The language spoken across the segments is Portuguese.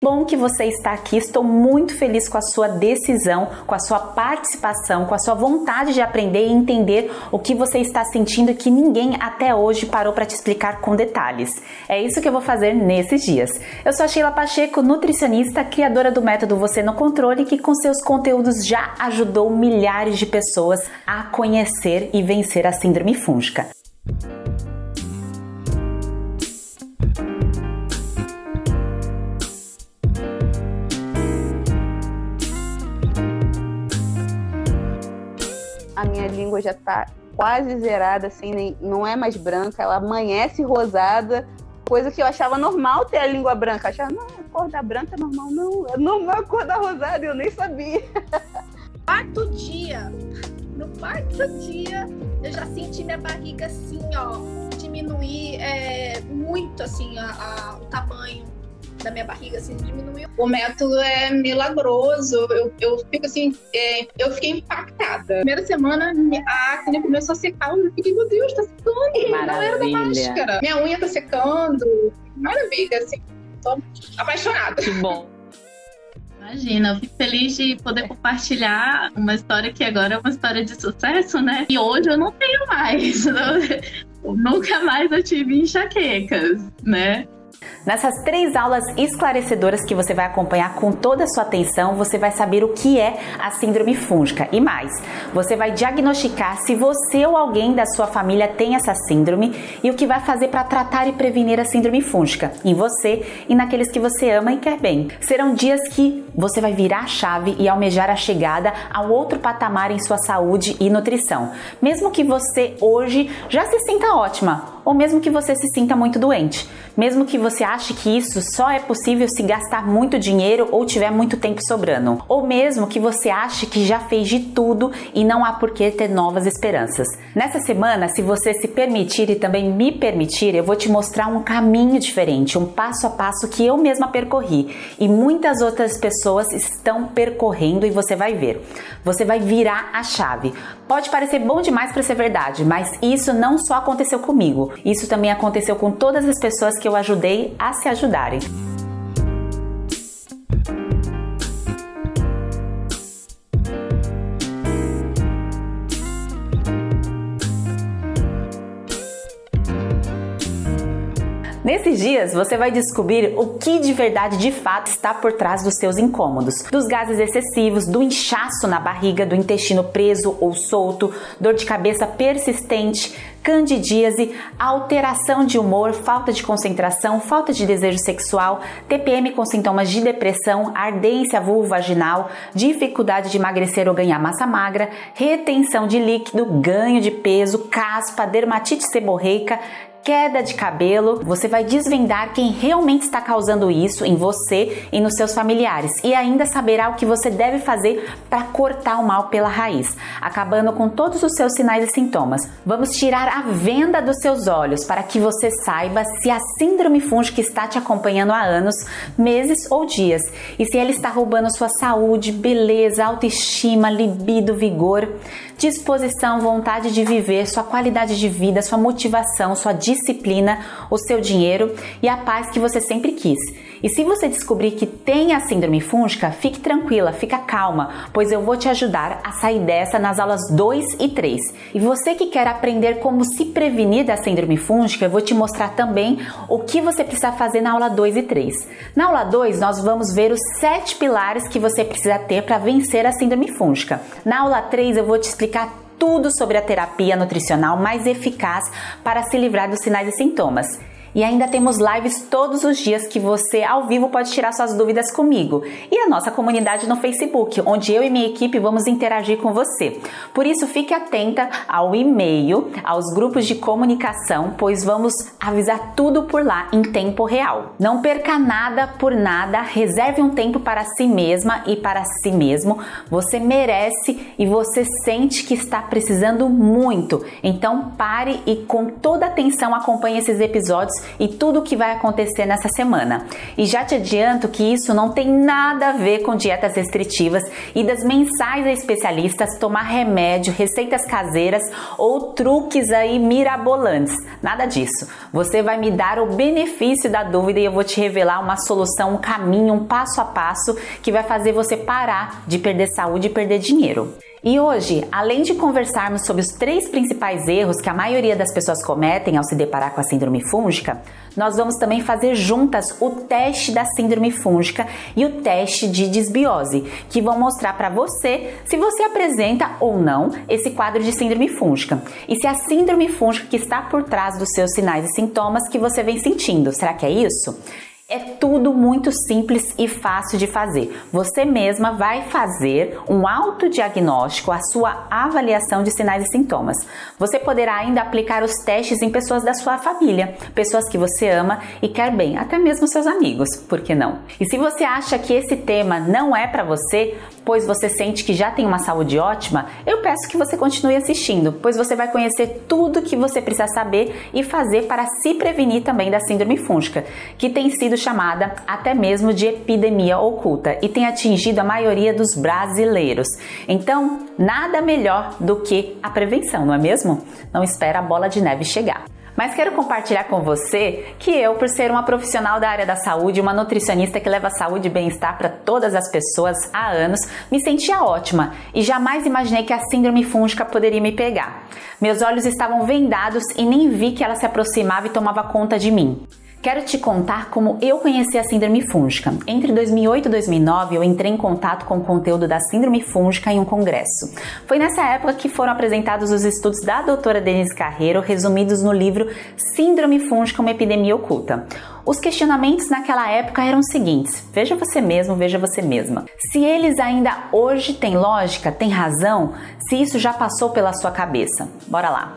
bom que você está aqui. Estou muito feliz com a sua decisão, com a sua participação, com a sua vontade de aprender e entender o que você está sentindo que ninguém até hoje parou para te explicar com detalhes. É isso que eu vou fazer nesses dias. Eu sou a Sheila Pacheco, nutricionista, criadora do método Você no Controle, que com seus conteúdos já ajudou milhares de pessoas a conhecer e vencer a síndrome fúngica. A minha língua já tá quase zerada, assim, não é mais branca, ela amanhece rosada, coisa que eu achava normal ter a língua branca. Eu achava, não, a cor da branca é normal, não, é normal a cor da rosada, eu nem sabia. No quarto dia, eu já senti minha barriga assim, ó, diminuir muito, assim, o tamanho da minha barriga, assim, diminuiu. O método é milagroso, eu fico assim, eu fiquei impactada. Primeira semana, a acne começou a secar, eu fiquei, meu Deus, tá secando, Maravilha. não era da máscara. Minha unha tá secando, maravilha, assim, tô apaixonada. Que bom. Imagina, eu fico feliz de poder compartilhar uma história que agora é uma história de sucesso, né? E hoje eu não tenho mais, nunca mais eu tive enxaquecas, né? Nessas 3 aulas esclarecedoras que você vai acompanhar com toda a sua atenção, você vai saber o que é a síndrome fúngica e mais, você vai diagnosticar se você ou alguém da sua família tem essa síndrome e o que vai fazer para tratar e prevenir a síndrome fúngica em você e naqueles que você ama e quer bem. Serão dias que você vai virar a chave e almejar a chegada a outro patamar em sua saúde e nutrição, mesmo que você hoje já se sinta ótima ou mesmo que você se sinta muito doente, mesmo que você ache que isso só é possível se gastar muito dinheiro ou tiver muito tempo sobrando, ou mesmo que você ache que já fez de tudo e não há por que ter novas esperanças. Nessa semana, se você se permitir e também me permitir, eu vou te mostrar um caminho diferente, um passo a passo que eu mesma percorri e muitas outras pessoas estão percorrendo e você vai ver. Você vai virar a chave. Pode parecer bom demais para ser verdade, mas isso não só aconteceu comigo, isso também aconteceu com todas as pessoas que eu ajudei a se ajudarem. Nesses dias, você vai descobrir o que de verdade, de fato, está por trás dos seus incômodos. Dos gases excessivos, do inchaço na barriga, do intestino preso ou solto, dor de cabeça persistente, candidíase, alteração de humor, falta de concentração, falta de desejo sexual, TPM com sintomas de depressão, ardência vulvovaginal, dificuldade de emagrecer ou ganhar massa magra, retenção de líquido, ganho de peso, caspa, dermatite seborreica, queda de cabelo. Você vai desvendar quem realmente está causando isso em você e nos seus familiares e ainda saberá o que você deve fazer para cortar o mal pela raiz, acabando com todos os seus sinais e sintomas. Vamos tirar a venda dos seus olhos para que você saiba se a síndrome fúngica está te acompanhando há anos, meses ou dias e se ela está roubando sua saúde, beleza, autoestima, libido, vigor, disposição, vontade de viver, sua qualidade de vida, sua motivação, sua disciplina, o seu dinheiro e a paz que você sempre quis. E se você descobrir que tem a síndrome fúngica, fique tranquila, fica calma, pois eu vou te ajudar a sair dessa nas aulas 2 e 3. E você que quer aprender como se prevenir da síndrome fúngica, eu vou te mostrar também o que você precisa fazer na aula 2 e 3. Na aula 2, nós vamos ver os 7 pilares que você precisa ter para vencer a síndrome fúngica. Na aula 3, eu vou te explicar tudo sobre a terapia nutricional mais eficaz para se livrar dos sinais e sintomas. E ainda temos lives todos os dias que você ao vivo pode tirar suas dúvidas comigo. E a nossa comunidade no Facebook, onde eu e minha equipe vamos interagir com você. Por isso fique atenta ao e-mail, aos grupos de comunicação, pois vamos avisar tudo por lá em tempo real. Não perca nada por nada, reserve um tempo para si mesma e para si mesmo. Você merece e você sente que está precisando muito. Então pare e com toda atenção acompanhe esses episódios e tudo o que vai acontecer nessa semana. E já te adianto que isso não tem nada a ver com dietas restritivas, idas mensais a especialistas, tomar remédio, receitas caseiras ou truques aí mirabolantes. Nada disso. Você vai me dar o benefício da dúvida e eu vou te revelar uma solução, um caminho, um passo a passo que vai fazer você parar de perder saúde e perder dinheiro. E hoje, além de conversarmos sobre os 3 principais erros que a maioria das pessoas cometem ao se deparar com a síndrome fúngica, nós vamos também fazer juntas o teste da síndrome fúngica e o teste de disbiose, que vão mostrar para você se você apresenta ou não esse quadro de síndrome fúngica e se a síndrome fúngica que está por trás dos seus sinais e sintomas que você vem sentindo. Será que é isso? É tudo muito simples e fácil de fazer. Você mesma vai fazer um autodiagnóstico, a sua avaliação de sinais e sintomas. Você poderá ainda aplicar os testes em pessoas da sua família, pessoas que você ama e quer bem, até mesmo seus amigos, por que não? E se você acha que esse tema não é para você, pois você sente que já tem uma saúde ótima, eu peço que você continue assistindo, pois você vai conhecer tudo que você precisa saber e fazer para se prevenir também da síndrome fúngica, que tem sido chamada até mesmo de epidemia oculta e tem atingido a maioria dos brasileiros. Então, nada melhor do que a prevenção, não é mesmo? Não espera a bola de neve chegar. Mas quero compartilhar com você que eu, por ser uma profissional da área da saúde, uma nutricionista que leva saúde e bem-estar para todas as pessoas há anos, me sentia ótima e jamais imaginei que a síndrome fúngica poderia me pegar. Meus olhos estavam vendados e nem vi que ela se aproximava e tomava conta de mim. Quero te contar como eu conheci a síndrome fúngica. Entre 2008 e 2009, eu entrei em contato com o conteúdo da síndrome fúngica em um congresso. Foi nessa época que foram apresentados os estudos da doutora Denise Carreiro, resumidos no livro Síndrome Fúngica, uma epidemia oculta. Os questionamentos naquela época eram os seguintes: veja você mesmo, veja você mesma. Se eles ainda hoje têm lógica, têm razão, se isso já passou pela sua cabeça. Bora lá.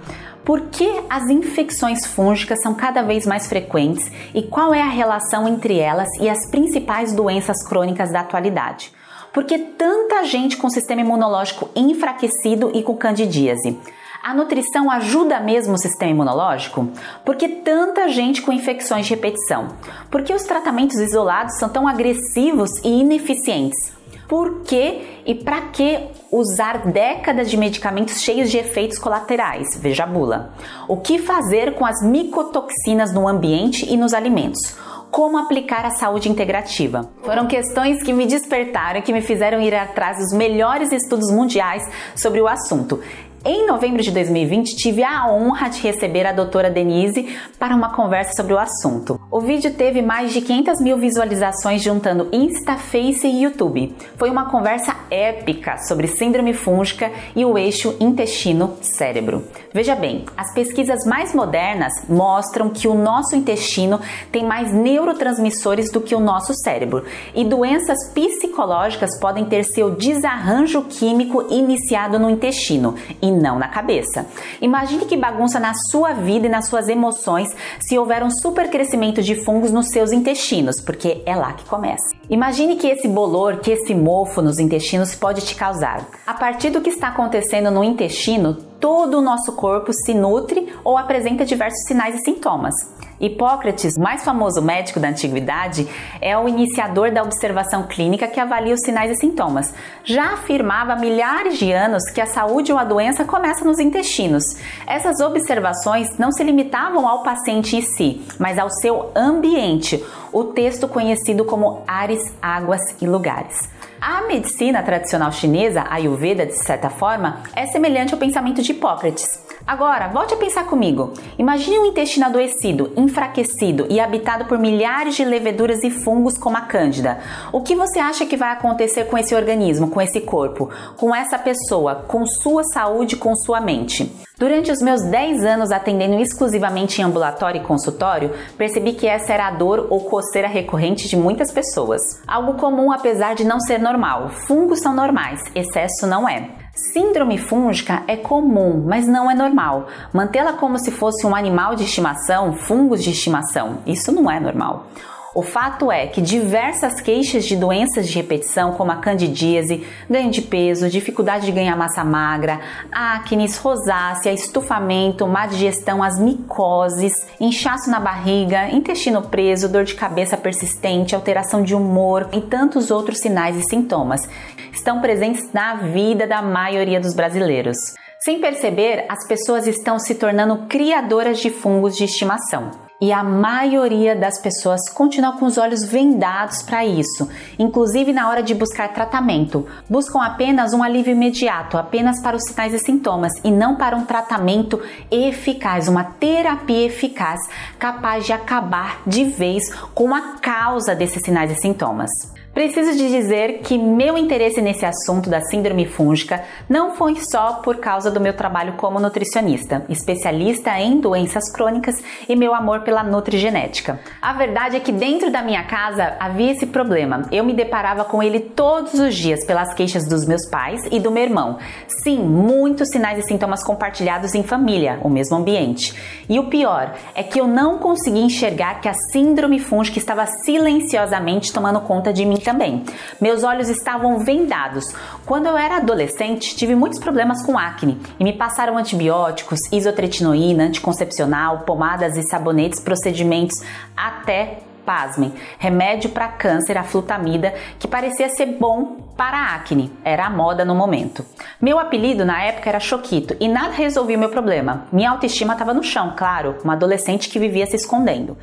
Por que as infecções fúngicas são cada vez mais frequentes e qual é a relação entre elas e as principais doenças crônicas da atualidade? Por que tanta gente com sistema imunológico enfraquecido e com candidíase? A nutrição ajuda mesmo o sistema imunológico? Por que tanta gente com infecções de repetição? Por que os tratamentos isolados são tão agressivos e ineficientes? Por que e para que usar décadas de medicamentos cheios de efeitos colaterais? Veja a bula. O que fazer com as micotoxinas no ambiente e nos alimentos? Como aplicar a saúde integrativa? Foram questões que me despertaram e que me fizeram ir atrás dos melhores estudos mundiais sobre o assunto. Em novembro de 2020, tive a honra de receber a doutora Denise para uma conversa sobre o assunto. O vídeo teve mais de 500 mil visualizações juntando Insta, Face e YouTube. Foi uma conversa épica sobre síndrome fúngica e o eixo intestino-cérebro. Veja bem, as pesquisas mais modernas mostram que o nosso intestino tem mais neurotransmissores do que o nosso cérebro e doenças psicológicas podem ter seu desarranjo químico iniciado no intestino e não na cabeça. Imagine que bagunça na sua vida e nas suas emoções se houver um supercrescimento de fungos nos seus intestinos, porque é lá que começa. Imagine que esse bolor, que esse mofo nos intestinos pode te causar. A partir do que está acontecendo no intestino, todo o nosso corpo se nutre ou apresenta diversos sinais e sintomas. Hipócrates, o mais famoso médico da antiguidade, é o iniciador da observação clínica que avalia os sinais e sintomas. Já afirmava há milhares de anos que a saúde ou a doença começa nos intestinos. Essas observações não se limitavam ao paciente em si, mas ao seu ambiente, o texto conhecido como ares, águas e lugares. A medicina tradicional chinesa, a Ayurveda, de certa forma, é semelhante ao pensamento de Hipócrates. Agora, volte a pensar comigo. Imagine um intestino adoecido, enfraquecido e habitado por milhares de leveduras e fungos como a Cândida. O que você acha que vai acontecer com esse organismo, com esse corpo, com essa pessoa, com sua saúde, com sua mente? Durante os meus 10 anos atendendo exclusivamente em ambulatório e consultório, percebi que essa era a dor ou coceira recorrente de muitas pessoas. Algo comum apesar de não ser normal. Fungos são normais, excesso não é. Síndrome fúngica é comum, mas não é normal. Mantê-la como se fosse um animal de estimação, fungos de estimação, isso não é normal. O fato é que diversas queixas de doenças de repetição, como a candidíase, ganho de peso, dificuldade de ganhar massa magra, acne, rosácea, estufamento, má digestão, as micoses, inchaço na barriga, intestino preso, dor de cabeça persistente, alteração de humor e tantos outros sinais e sintomas estão presentes na vida da maioria dos brasileiros. Sem perceber, as pessoas estão se tornando criadoras de fungos de estimação. E a maioria das pessoas continua com os olhos vendados para isso, inclusive na hora de buscar tratamento. Buscam apenas um alívio imediato, apenas para os sinais e sintomas, e não para um tratamento eficaz, uma terapia eficaz, capaz de acabar de vez com a causa desses sinais e sintomas. Preciso de dizer que meu interesse nesse assunto da síndrome fúngica não foi só por causa do meu trabalho como nutricionista, especialista em doenças crônicas e meu amor pela nutrigenética. A verdade é que dentro da minha casa havia esse problema. Eu me deparava com ele todos os dias pelas queixas dos meus pais e do meu irmão. Sim, muitos sinais e sintomas compartilhados em família, o mesmo ambiente. E o pior é que eu não conseguia enxergar que a síndrome fúngica estava silenciosamente tomando conta de mim também. Meus olhos estavam vendados. Quando eu era adolescente, tive muitos problemas com acne e me passaram antibióticos, isotretinoína, anticoncepcional, pomadas e sabonetes, procedimentos, até, pasmem, remédio para câncer, a flutamida, que parecia ser bom para a acne. Era a moda no momento. Meu apelido na época era Choquito e nada resolvia o meu problema. Minha autoestima estava no chão, claro, uma adolescente que vivia se escondendo.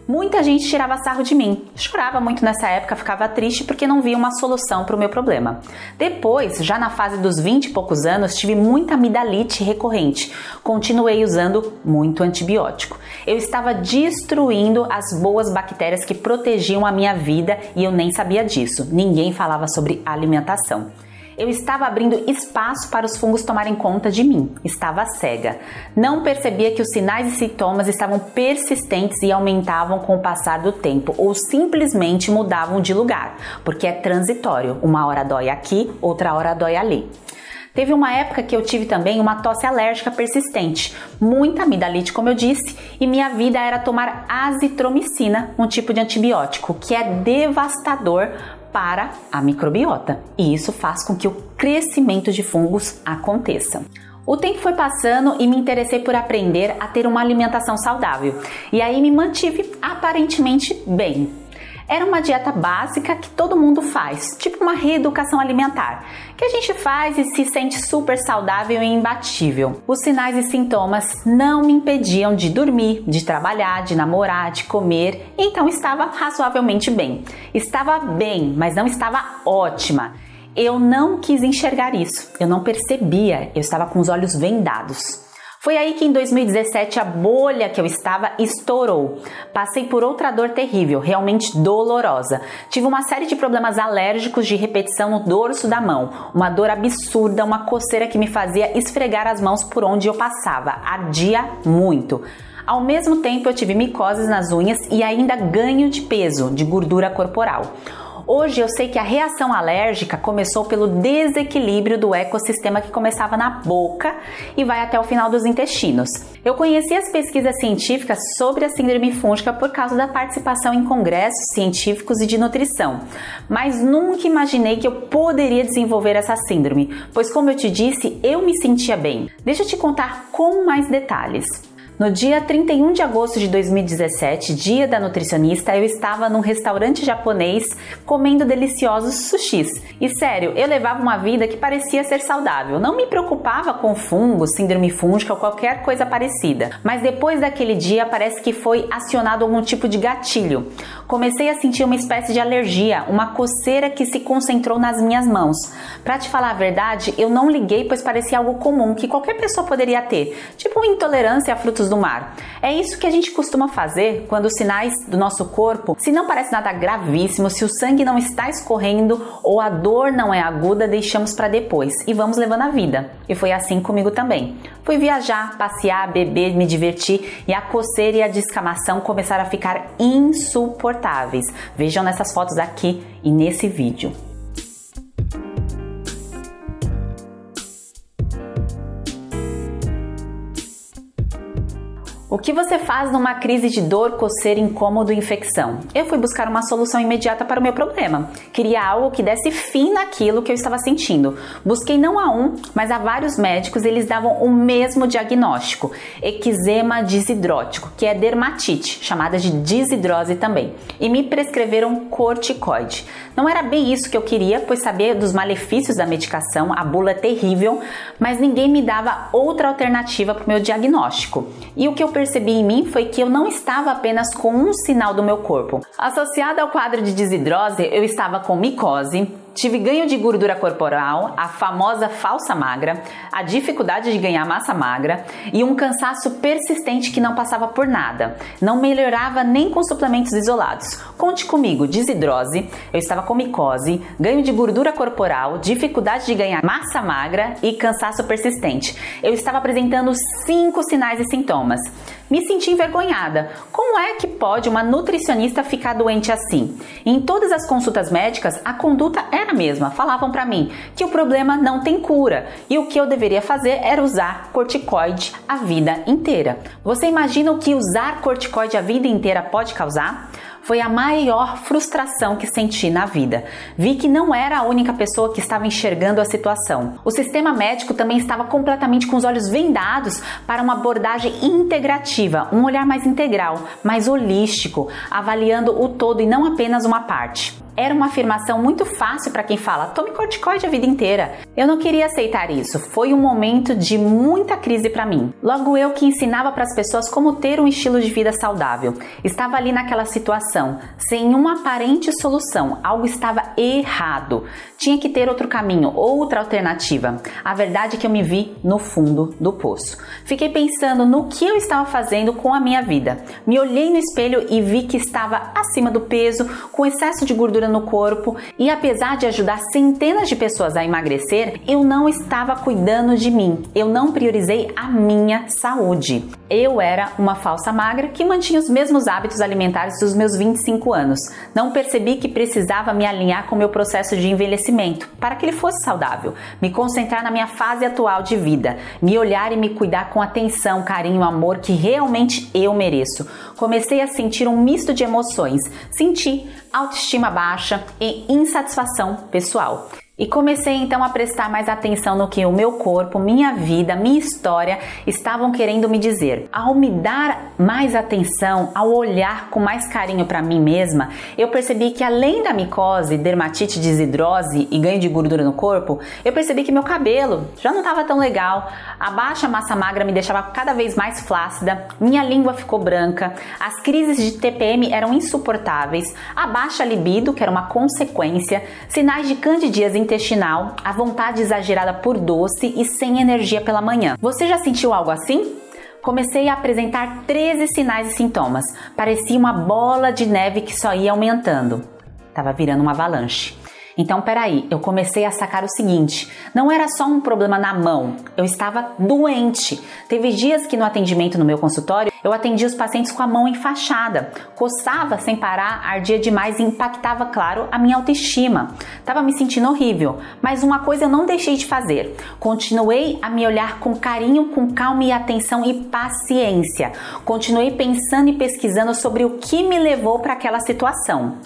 Muita gente tirava sarro de mim. Chorava muito nessa época, ficava triste porque não via uma solução para o meu problema. Depois, já na fase dos 20 e poucos anos, tive muita amidalite recorrente. Continuei usando muito antibiótico. Eu estava destruindo as boas bactérias que protegiam a minha vida e eu nem sabia disso. Ninguém falava sobre alimentação. Eu estava abrindo espaço para os fungos tomarem conta de mim. Estava cega. Não percebia que os sinais e sintomas estavam persistentes e aumentavam com o passar do tempo ou simplesmente mudavam de lugar, porque é transitório. Uma hora dói aqui, outra hora dói ali. Teve uma época que eu tive também uma tosse alérgica persistente, muita amidalite, como eu disse, e minha vida era tomar azitromicina, um tipo de antibiótico que é devastador para a microbiota, e isso faz com que o crescimento de fungos aconteça. O tempo foi passando e me interessei por aprender a ter uma alimentação saudável, e aí me mantive aparentemente bem. Era uma dieta básica que todo mundo faz, tipo uma reeducação alimentar, que a gente faz e se sente super saudável e imbatível. Os sinais e sintomas não me impediam de dormir, de trabalhar, de namorar, de comer, então estava razoavelmente bem. Estava bem, mas não estava ótima. Eu não quis enxergar isso, eu não percebia, eu estava com os olhos vendados. Foi aí que em 2017 a bolha que eu estava estourou. Passei por outra dor terrível, realmente dolorosa. Tive uma série de problemas alérgicos de repetição no dorso da mão, uma dor absurda, uma coceira que me fazia esfregar as mãos por onde eu passava, ardia muito. Ao mesmo tempo eu tive micoses nas unhas e ainda ganho de peso, de gordura corporal. Hoje eu sei que a reação alérgica começou pelo desequilíbrio do ecossistema que começava na boca e vai até o final dos intestinos. Eu conheci as pesquisas científicas sobre a síndrome fúngica por causa da participação em congressos científicos e de nutrição, mas nunca imaginei que eu poderia desenvolver essa síndrome, pois como eu te disse, eu me sentia bem. Deixa eu te contar com mais detalhes. No dia 31 de agosto de 2017, dia da nutricionista, eu estava num restaurante japonês comendo deliciosos sushis. E sério, eu levava uma vida que parecia ser saudável. Não me preocupava com fungos, síndrome fúngica ou qualquer coisa parecida. Mas depois daquele dia parece que foi acionado algum tipo de gatilho. Comecei a sentir uma espécie de alergia, uma coceira que se concentrou nas minhas mãos. Pra te falar a verdade, eu não liguei, pois parecia algo comum que qualquer pessoa poderia ter, tipo intolerância a frutos do mar. É isso que a gente costuma fazer quando os sinais do nosso corpo, se não parece nada gravíssimo, se o sangue não está escorrendo ou a dor não é aguda, deixamos para depois e vamos levando a vida. E foi assim comigo também. Fui viajar, passear, beber, me divertir e a coceira e a descamação começaram a ficar insuportáveis. Vejam nessas fotos aqui e nesse vídeo. O que você faz numa crise de dor, coceira, incômodo e infecção? Eu fui buscar uma solução imediata para o meu problema. Queria algo que desse fim naquilo que eu estava sentindo. Busquei não a um, mas a vários médicos e eles davam o mesmo diagnóstico: eczema desidrótico, que é dermatite, chamada de desidrose também. E me prescreveram corticoide. Não era bem isso que eu queria, pois sabia dos malefícios da medicação, a bula é terrível, mas ninguém me dava outra alternativa para o meu diagnóstico. E o que eu percebi em mim foi que eu não estava apenas com um sinal do meu corpo. Associado ao quadro de desidrose, eu estava com micose, tive ganho de gordura corporal, a famosa falsa magra, a dificuldade de ganhar massa magra e um cansaço persistente que não passava por nada. Não melhorava nem com suplementos isolados. Conte comigo: desidrose, eu estava com micose, ganho de gordura corporal, dificuldade de ganhar massa magra e cansaço persistente. Eu estava apresentando 5 sinais e sintomas. Me senti envergonhada. Como é que pode uma nutricionista ficar doente assim? Em todas as consultas médicas, a conduta era a mesma. Falavam para mim que o problema não tem cura e o que eu deveria fazer era usar corticoide a vida inteira. Você imagina o que usar corticoide a vida inteira pode causar? Foi a maior frustração que senti na vida. Vi que não era a única pessoa que estava enxergando a situação. O sistema médico também estava completamente com os olhos vendados para uma abordagem integrativa, um olhar mais integral, mais holístico, avaliando o todo e não apenas uma parte. Era uma afirmação muito fácil para quem fala: tome corticoide a vida inteira. Eu não queria aceitar isso. Foi um momento de muita crise para mim. Logo eu que ensinava para as pessoas como ter um estilo de vida saudável. Estava ali naquela situação, sem uma aparente solução. Algo estava errado. Tinha que ter outro caminho, outra alternativa. A verdade é que eu me vi no fundo do poço. Fiquei pensando no que eu estava fazendo com a minha vida. Me olhei no espelho e vi que estava acima do peso, com excesso de gordura no corpo, e apesar de ajudar centenas de pessoas a emagrecer, eu não estava cuidando de mim. Eu não priorizei a minha saúde. Eu era uma falsa magra que mantinha os mesmos hábitos alimentares dos meus 25 anos. Não percebi que precisava me alinhar com o meu processo de envelhecimento para que ele fosse saudável, me concentrar na minha fase atual de vida, me olhar e me cuidar com atenção, carinho, amor que realmente eu mereço. Comecei a sentir um misto de emoções. Senti autoestima baixa e insatisfação pessoal. E comecei então a prestar mais atenção no que o meu corpo, minha vida, minha história estavam querendo me dizer. Ao me dar mais atenção, ao olhar com mais carinho para mim mesma, eu percebi que além da micose, dermatite, desidrose e ganho de gordura no corpo, eu percebi que meu cabelo já não estava tão legal, a baixa massa magra me deixava cada vez mais flácida, minha língua ficou branca, as crises de TPM eram insuportáveis, a baixa libido, que era uma consequência, sinais de candidíase intestinal, a vontade exagerada por doce e sem energia pela manhã. Você já sentiu algo assim? Comecei a apresentar 13 sinais e sintomas. Parecia uma bola de neve que só ia aumentando. Tava virando uma avalanche. Então, peraí, eu comecei a sacar o seguinte: não era só um problema na mão, eu estava doente. Teve dias que no atendimento no meu consultório, eu atendia os pacientes com a mão enfaixada, coçava sem parar, ardia demais e impactava, claro, a minha autoestima. Tava me sentindo horrível, mas uma coisa eu não deixei de fazer. Continuei a me olhar com carinho, com calma e atenção e paciência. Continuei pensando e pesquisando sobre o que me levou para aquela situação.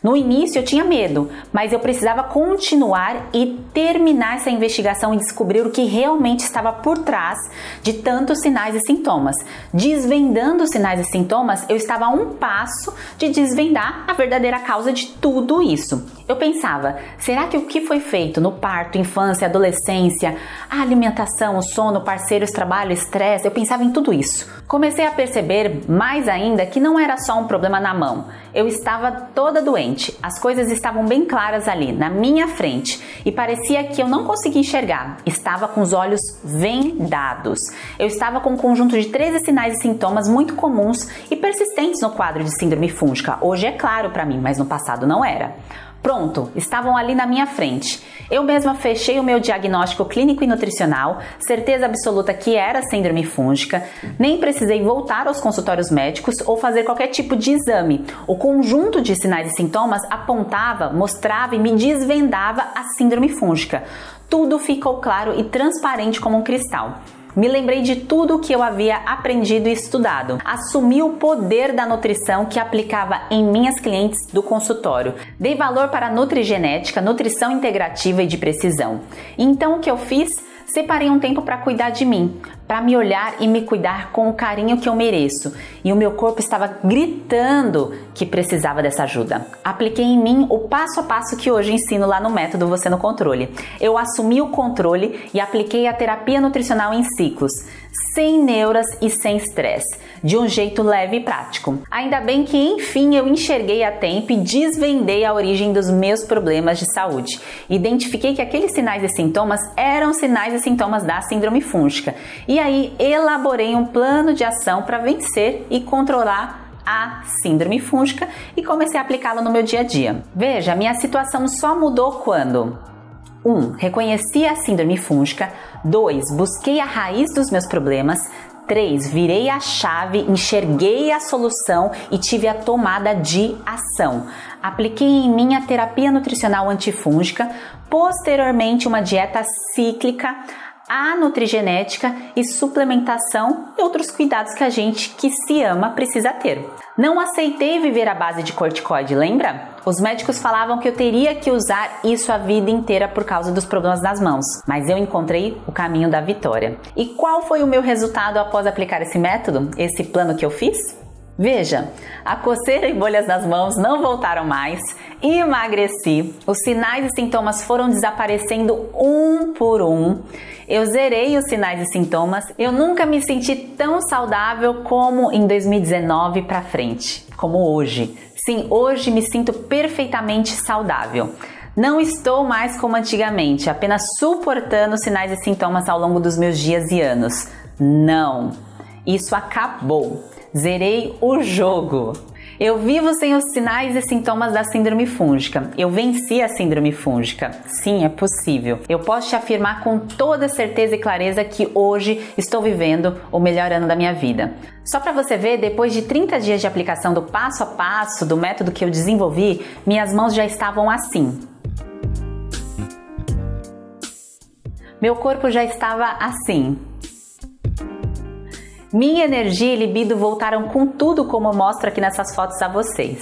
No início eu tinha medo, mas eu precisava continuar e terminar essa investigação e descobrir o que realmente estava por trás de tantos sinais e sintomas. Desvendando os sinais e sintomas, eu estava a um passo de desvendar a verdadeira causa de tudo isso. Eu pensava, será que o que foi feito no parto, infância, adolescência, a alimentação, o sono, parceiros, trabalho, estresse, eu pensava em tudo isso. Comecei a perceber mais ainda que não era só um problema na mão. Eu estava toda doente, as coisas estavam bem claras ali, na minha frente, e parecia que eu não conseguia enxergar, estava com os olhos vendados. Eu estava com um conjunto de 13 sinais e sintomas muito comuns e persistentes no quadro de síndrome fúngica. Hoje é claro para mim, mas no passado não era. Pronto, estavam ali na minha frente. Eu mesma fechei o meu diagnóstico clínico e nutricional, certeza absoluta que era síndrome fúngica, nem precisei voltar aos consultórios médicos ou fazer qualquer tipo de exame. O conjunto de sinais e sintomas apontava, mostrava e me desvendava a síndrome fúngica. Tudo ficou claro e transparente como um cristal. Me lembrei de tudo o que eu havia aprendido e estudado. Assumi o poder da nutrição que aplicava em minhas clientes do consultório. Dei valor para a nutrigenética, nutrição integrativa e de precisão. Então o que eu fiz? Separei um tempo para cuidar de mim, para me olhar e me cuidar com o carinho que eu mereço. E o meu corpo estava gritando que precisava dessa ajuda. Apliquei em mim o passo a passo que hoje ensino lá no método Você no Controle. Eu assumi o controle e apliquei a terapia nutricional em ciclos, sem neuras e sem estresse, de um jeito leve e prático. Ainda bem que, enfim, eu enxerguei a tempo e desvendei a origem dos meus problemas de saúde. Identifiquei que aqueles sinais e sintomas eram sinais e sintomas da síndrome fúngica. E aí elaborei um plano de ação para vencer e controlar a síndrome fúngica e comecei a aplicá-la no meu dia a dia. Veja, minha situação só mudou quando 1. Reconheci a síndrome fúngica. 2. Busquei a raiz dos meus problemas. 3. Virei a chave, enxerguei a solução e tive a tomada de ação. Apliquei em mim a terapia nutricional antifúngica, posteriormente uma dieta cíclica, a nutrigenética e suplementação e outros cuidados que a gente que se ama precisa ter. Não aceitei viver à base de corticoide, lembra? Os médicos falavam que eu teria que usar isso a vida inteira por causa dos problemas nas mãos, mas eu encontrei o caminho da vitória. E qual foi o meu resultado após aplicar esse método, esse plano que eu fiz? Veja, a coceira e bolhas nas mãos não voltaram mais, emagreci, os sinais e sintomas foram desaparecendo um por um, eu zerei os sinais e sintomas, eu nunca me senti tão saudável como em 2019 pra frente, como hoje. Sim, hoje me sinto perfeitamente saudável. Não estou mais como antigamente, apenas suportando sinais e sintomas ao longo dos meus dias e anos. Não, isso acabou. Zerei o jogo. Eu vivo sem os sinais e sintomas da síndrome fúngica. Eu venci a síndrome fúngica. Sim, é possível. Eu posso te afirmar com toda certeza e clareza que hoje estou vivendo o melhor ano da minha vida. Só para você ver, depois de 30 dias de aplicação do passo a passo, do método que eu desenvolvi, minhas mãos já estavam assim. Meu corpo já estava assim. Minha energia e libido voltaram com tudo, como eu mostro aqui nessas fotos a vocês.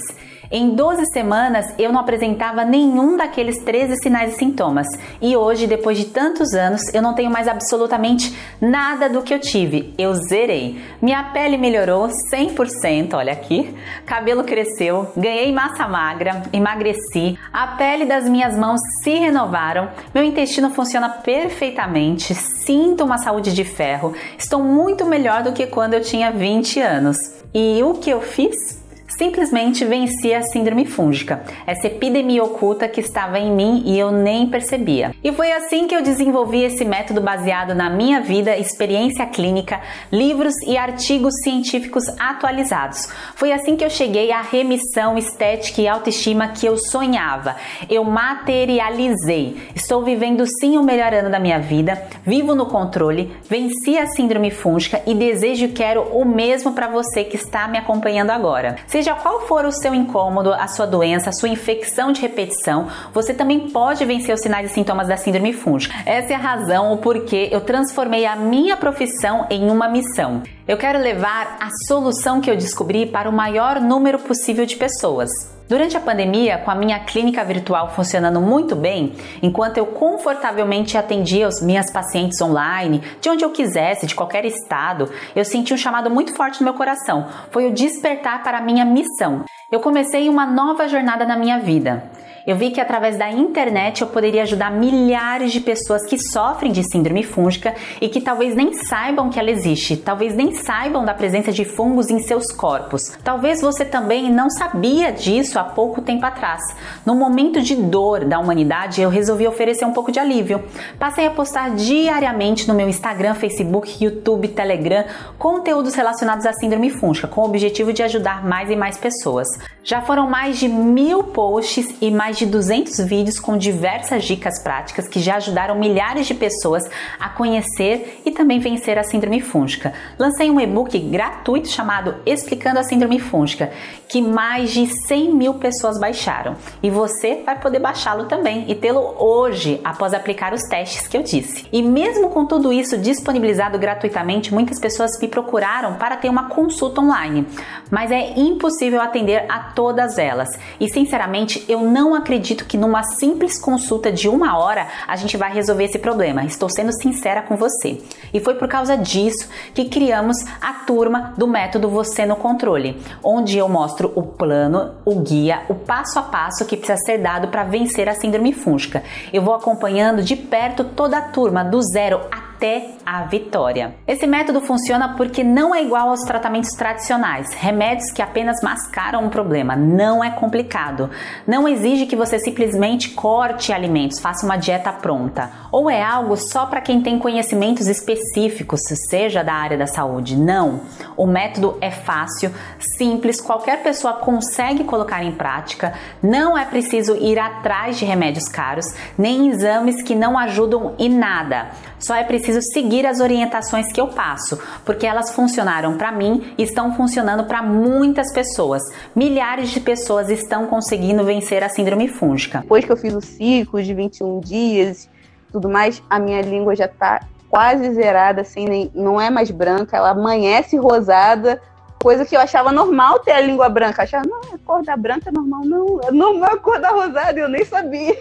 Em 12 semanas eu não apresentava nenhum daqueles 13 sinais e sintomas. E hoje, depois de tantos anos, eu não tenho mais absolutamente nada do que eu tive. Eu zerei. Minha pele melhorou 100%, olha aqui. Cabelo cresceu, ganhei massa magra, emagreci. A pele das minhas mãos se renovaram. Meu intestino funciona perfeitamente. Sinto uma saúde de ferro. Estou muito melhor do que quando eu tinha 20 anos. E o que eu fiz? Simplesmente venci a síndrome fúngica, essa epidemia oculta que estava em mim e eu nem percebia. E foi assim que eu desenvolvi esse método baseado na minha vida, experiência clínica, livros e artigos científicos atualizados. Foi assim que eu cheguei à remissão, estética e autoestima que eu sonhava. Eu materializei. Estou vivendo sim o melhor ano da minha vida, vivo no controle, venci a síndrome fúngica e desejo e quero o mesmo para você que está me acompanhando agora. Seja qual for o seu incômodo, a sua doença, a sua infecção de repetição, você também pode vencer os sinais e sintomas da síndrome fúngica. Essa é a razão, o porquê eu transformei a minha profissão em uma missão. Eu quero levar a solução que eu descobri para o maior número possível de pessoas. Durante a pandemia, com a minha clínica virtual funcionando muito bem, enquanto eu confortavelmente atendia as minhas pacientes online, de onde eu quisesse, de qualquer estado, eu senti um chamado muito forte no meu coração. Foi o despertar para a minha missão. Eu comecei uma nova jornada na minha vida. Eu vi que através da internet eu poderia ajudar milhares de pessoas que sofrem de síndrome fúngica e que talvez nem saibam que ela existe, talvez nem saibam da presença de fungos em seus corpos. Talvez você também não sabia disso há pouco tempo atrás. No momento de dor da humanidade, eu resolvi oferecer um pouco de alívio. Passei a postar diariamente no meu Instagram, Facebook, YouTube, Telegram, conteúdos relacionados à síndrome fúngica, com o objetivo de ajudar mais e mais pessoas. Já foram mais de 1000 posts e mais mais de 200 vídeos com diversas dicas práticas que já ajudaram milhares de pessoas a conhecer e também vencer a síndrome fúngica. Lancei um e-book gratuito chamado Explicando a Síndrome Fúngica, que mais de 100 mil pessoas baixaram. E você vai poder baixá-lo também e tê-lo hoje, após aplicar os testes que eu disse. E mesmo com tudo isso disponibilizado gratuitamente, muitas pessoas me procuraram para ter uma consulta online, mas é impossível atender a todas elas. E sinceramente, eu não acredito que numa simples consulta de 1 hora a gente vai resolver esse problema. Estou sendo sincera com você. E foi por causa disso que criamos a turma do método Você no Controle, onde eu mostro o plano, o guia, o passo a passo que precisa ser dado para vencer a síndrome fúngica. Eu vou acompanhando de perto toda a turma, do zero até a vitória. Esse método funciona porque não é igual aos tratamentos tradicionais, remédios que apenas mascaram um problema. Não é complicado. Não exige que você simplesmente corte alimentos, faça uma dieta pronta. Ou é algo só para quem tem conhecimentos específicos, seja da área da saúde. Não. O método é fácil, simples, qualquer pessoa consegue colocar em prática. Não é preciso ir atrás de remédios caros, nem exames que não ajudam em nada. Só é preciso seguir as orientações que eu passo, porque elas funcionaram para mim e estão funcionando para muitas pessoas. Milhares de pessoas estão conseguindo vencer a síndrome fúngica. Depois que eu fiz o ciclo de 21 dias, tudo mais, a minha língua já tá quase zerada, assim, não é mais branca, ela amanhece rosada, coisa que eu achava normal ter a língua branca. Eu achava, não, a cor da branca é normal, não, é normal a cor da rosada, eu nem sabia.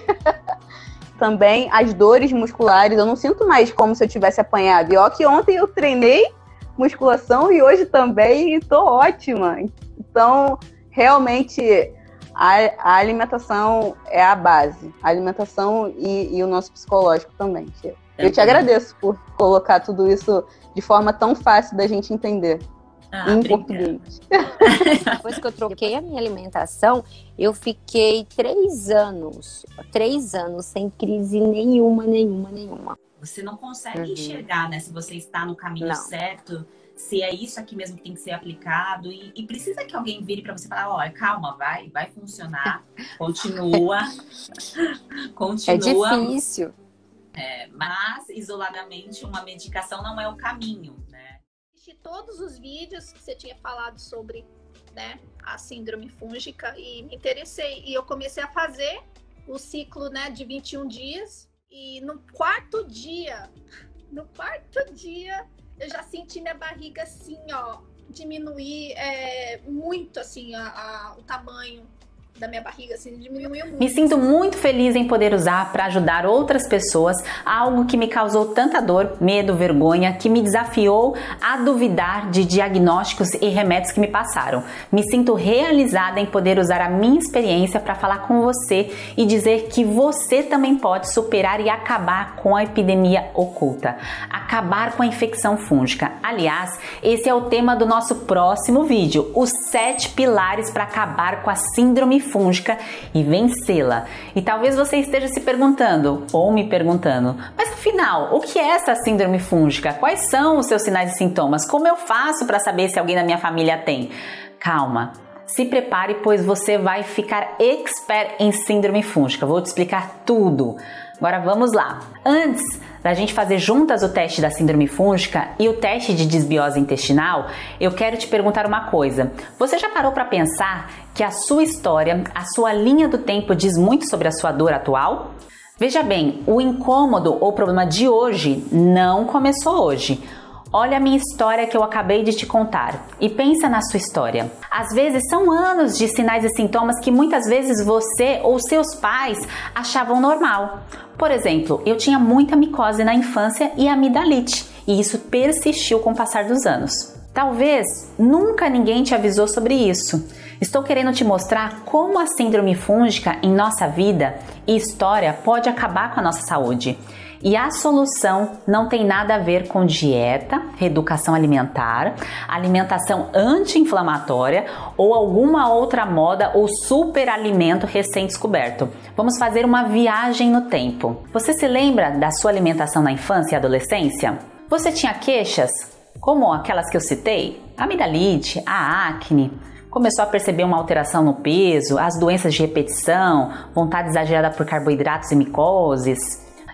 Também as dores musculares, eu não sinto mais como se eu tivesse apanhado. E ó que ontem eu treinei musculação e hoje também tô ótima. Então, realmente, a alimentação é a base. A alimentação e o nosso psicológico também. Eu te agradeço por colocar tudo isso de forma tão fácil da gente entender. Em português. Depois que eu troquei a minha alimentação, eu fiquei 3 anos sem crise nenhuma. Você não consegue enxergar, né, se você está no caminho certo, se é isso aqui mesmo que tem que ser aplicado, e precisa que alguém vire para você falar, olha, calma, vai funcionar, continua. É difícil. Mas, isoladamente, uma medicação não é o caminho, né? Assisti todos os vídeos que você tinha falado sobre, né, a síndrome fúngica e me interessei. E eu comecei a fazer o ciclo, né, de 21 dias. E no quarto dia, eu já senti minha barriga assim, ó, diminuir muito, assim, o tamanho da minha barriga, assim, diminuiu muito. Me sinto muito feliz em poder usar para ajudar outras pessoas, algo que me causou tanta dor, medo, vergonha, que me desafiou a duvidar de diagnósticos e remédios que me passaram. Me sinto realizada em poder usar a minha experiência para falar com você e dizer que você também pode superar e acabar com a epidemia oculta, acabar com a infecção fúngica. Aliás, esse é o tema do nosso próximo vídeo, os 7 pilares para acabar com a síndrome fúngica e vencê-la. E talvez você esteja se perguntando, ou me perguntando, mas afinal, o que é essa síndrome fúngica? Quais são os seus sinais e sintomas? Como eu faço para saber se alguém na minha família tem? Calma, se prepare, pois você vai ficar expert em síndrome fúngica. Vou te explicar tudo. Agora vamos lá. Antes da gente fazer juntas o teste da síndrome fúngica e o teste de desbiose intestinal, eu quero te perguntar uma coisa. Você já parou para pensar que a sua história, a sua linha do tempo diz muito sobre a sua dor atual? Veja bem, o incômodo ou problema de hoje não começou hoje. Olha a minha história que eu acabei de te contar e pensa na sua história. Às vezes são anos de sinais e sintomas que muitas vezes você ou seus pais achavam normal. Por exemplo, eu tinha muita micose na infância e amidalite, e isso persistiu com o passar dos anos. Talvez nunca ninguém te avisou sobre isso. Estou querendo te mostrar como a síndrome fúngica em nossa vida e história pode acabar com a nossa saúde. E a solução não tem nada a ver com dieta, reeducação alimentar, alimentação anti-inflamatória ou alguma outra moda ou superalimento recém-descoberto. Vamos fazer uma viagem no tempo. Você se lembra da sua alimentação na infância e adolescência? Você tinha queixas, como aquelas que eu citei? A amidalite, a acne. Começou a perceber uma alteração no peso, as doenças de repetição, vontade exagerada por carboidratos e micoses.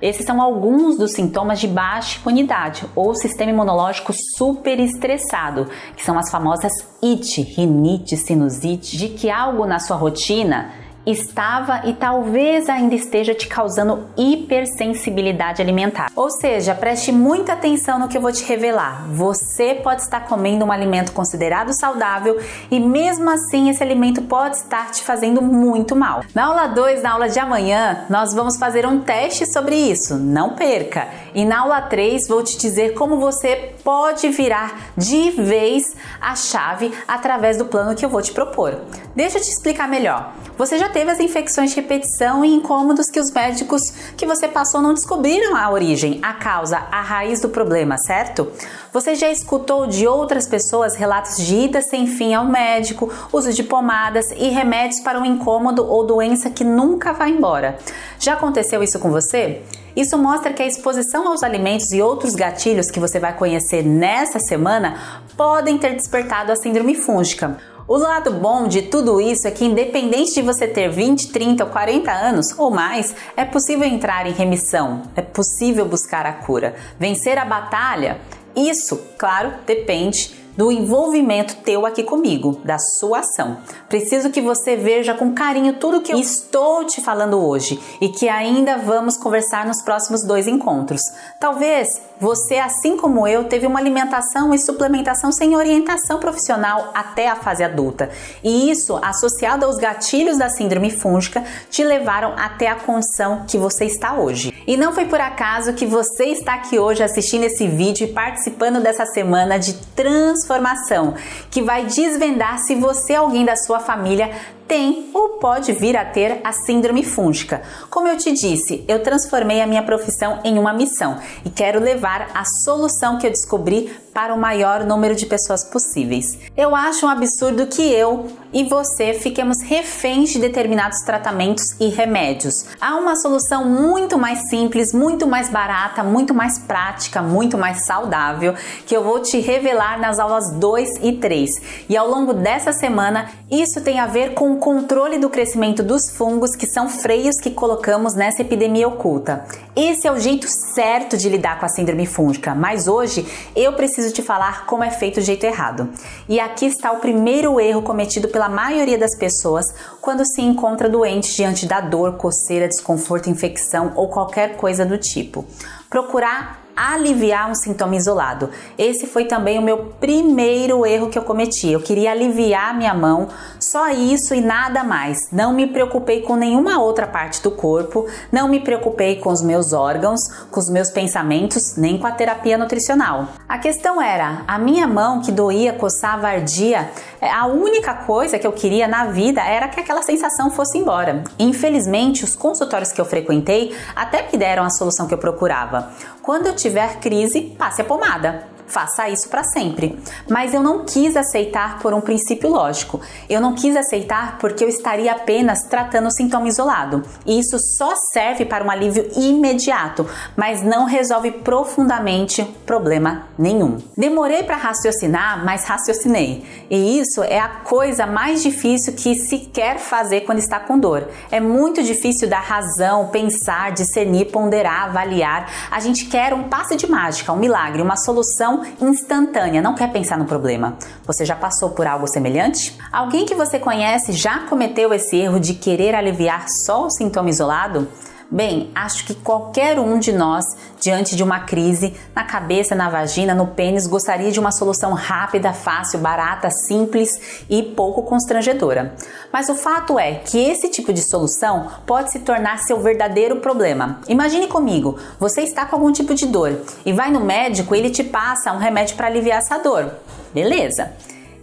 Esses são alguns dos sintomas de baixa imunidade ou sistema imunológico super estressado, que são as famosas IT, rinite, sinusite, de que algo na sua rotina estava e talvez ainda esteja te causando hipersensibilidade alimentar. Ou seja, preste muita atenção no que eu vou te revelar. Você pode estar comendo um alimento considerado saudável e mesmo assim esse alimento pode estar te fazendo muito mal. Na aula 2, na aula de amanhã, nós vamos fazer um teste sobre isso. Não perca! E na aula 3 vou te dizer como você pode virar de vez a chave através do plano que eu vou te propor. Deixa eu te explicar melhor. Você já teve as infecções de repetição e incômodos que os médicos que você passou não descobriram a origem, a causa, a raiz do problema, certo? Você já escutou de outras pessoas relatos de ida sem fim ao médico, uso de pomadas e remédios para um incômodo ou doença que nunca vai embora. Já aconteceu isso com você? Isso mostra que a exposição aos alimentos e outros gatilhos que você vai conhecer nessa semana podem ter despertado a síndrome fúngica. O lado bom de tudo isso é que, independente de você ter 20, 30 ou 40 anos ou mais, é possível entrar em remissão, é possível buscar a cura. Vencer a batalha, isso, claro, depende do envolvimento teu aqui comigo, da sua ação. Preciso que você veja com carinho tudo que eu estou te falando hoje e que ainda vamos conversar nos próximos 2 encontros. Talvez você, assim como eu, teve uma alimentação e suplementação sem orientação profissional até a fase adulta. E isso, associado aos gatilhos da síndrome fúngica, te levaram até a condição que você está hoje. E não foi por acaso que você está aqui hoje assistindo esse vídeo e participando dessa semana de transformação, que vai desvendar se você, alguém da sua família, tem ou pode vir a ter a síndrome fúngica. Como eu te disse, eu transformei a minha profissão em uma missão e quero levar a solução que eu descobri para o maior número de pessoas possíveis. Eu acho um absurdo que eu e você fiquemos reféns de determinados tratamentos e remédios. Há uma solução muito mais simples, muito mais barata, muito mais prática, muito mais saudável, que eu vou te revelar nas aulas 2 e 3. E ao longo dessa semana, isso tem a ver com o controle do crescimento dos fungos, que são freios que colocamos nessa epidemia oculta. Esse é o jeito certo de lidar com a síndrome fúngica, mas hoje eu preciso te falar como é feito o jeito errado. E aqui está o primeiro erro cometido pela maioria das pessoas quando se encontra doente diante da dor, coceira, desconforto, infecção ou qualquer coisa do tipo. Procurar aliviar um sintoma isolado. Esse foi também o meu primeiro erro que eu cometi. Eu queria aliviar minha mão, só isso e nada mais. Não me preocupei com nenhuma outra parte do corpo, não me preocupei com os meus órgãos, com os meus pensamentos, nem com a terapia nutricional. A questão era, a minha mão que doía, coçava, ardia, a única coisa que eu queria na vida era que aquela sensação fosse embora. Infelizmente, os consultórios que eu frequentei até me deram a solução que eu procurava. Quando eu tiver crise, passe a pomada. Faça isso para sempre. Mas eu não quis aceitar por um princípio lógico. Eu não quis aceitar porque eu estaria apenas tratando o sintoma isolado. E isso só serve para um alívio imediato, mas não resolve profundamente problema nenhum. Demorei para raciocinar, mas raciocinei. E isso é a coisa mais difícil que se quer fazer quando está com dor. É muito difícil dar razão, pensar, discernir, ponderar, avaliar. A gente quer um passe de mágica, um milagre, uma solução instantânea, não quer pensar no problema. Você já passou por algo semelhante? Alguém que você conhece já cometeu esse erro de querer aliviar só o sintoma isolado? Bem, acho que qualquer um de nós, diante de uma crise, na cabeça, na vagina, no pênis, gostaria de uma solução rápida, fácil, barata, simples e pouco constrangedora. Mas o fato é que esse tipo de solução pode se tornar seu verdadeiro problema. Imagine comigo, você está com algum tipo de dor e vai no médico e ele te passa um remédio para aliviar essa dor. Beleza.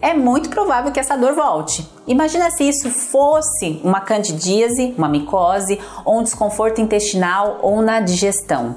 É muito provável que essa dor volte. Imagina se isso fosse uma candidíase, uma micose ou um desconforto intestinal ou na digestão.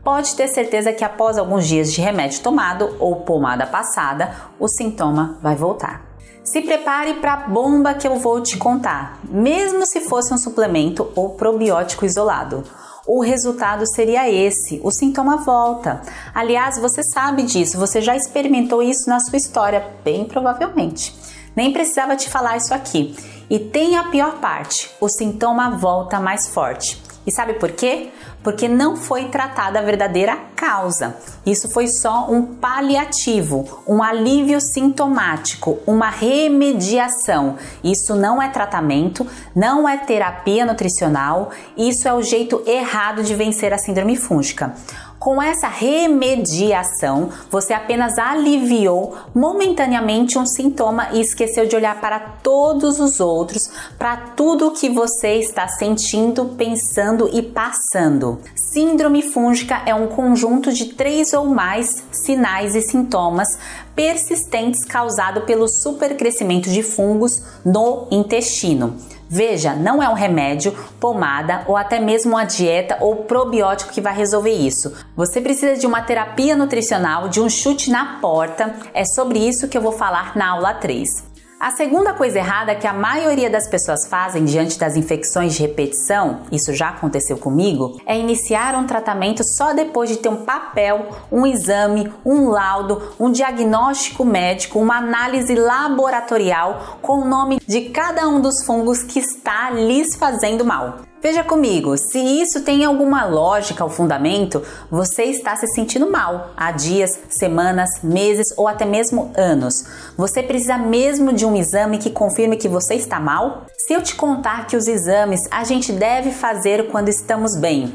Pode ter certeza que após alguns dias de remédio tomado ou pomada passada, o sintoma vai voltar. Se prepare para a bomba que eu vou te contar, mesmo se fosse um suplemento ou probiótico isolado. O resultado seria esse, o sintoma volta. Aliás, você sabe disso, você já experimentou isso na sua história, bem provavelmente. Nem precisava te falar isso aqui. E tem a pior parte, o sintoma volta mais forte. E sabe por quê? Porque não foi tratada a verdadeira causa. Isso foi só um paliativo, um alívio sintomático, uma remediação. Isso não é tratamento, não é terapia nutricional, isso é o jeito errado de vencer a síndrome fúngica. Com essa remediação, você apenas aliviou momentaneamente um sintoma e esqueceu de olhar para todos os outros, para tudo que você está sentindo, pensando e passando. Síndrome fúngica é um conjunto de 3 ou mais sinais e sintomas persistentes causado pelo supercrescimento de fungos no intestino. Veja, não é um remédio, pomada ou até mesmo uma dieta ou probiótico que vai resolver isso. Você precisa de uma terapia nutricional, de um chute na porta. É sobre isso que eu vou falar na aula 3. A segunda coisa errada que a maioria das pessoas fazem diante das infecções de repetição, isso já aconteceu comigo, é iniciar um tratamento só depois de ter um papel, um exame, um laudo, um diagnóstico médico, uma análise laboratorial com o nome de cada um dos fungos que está lhes fazendo mal. Veja comigo, se isso tem alguma lógica ou fundamento, você está se sentindo mal há dias, semanas, meses ou até mesmo anos. Você precisa mesmo de um exame que confirme que você está mal? Se eu te contar que os exames a gente deve fazer quando estamos bem,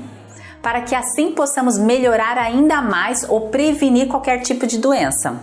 para que assim possamos melhorar ainda mais ou prevenir qualquer tipo de doença.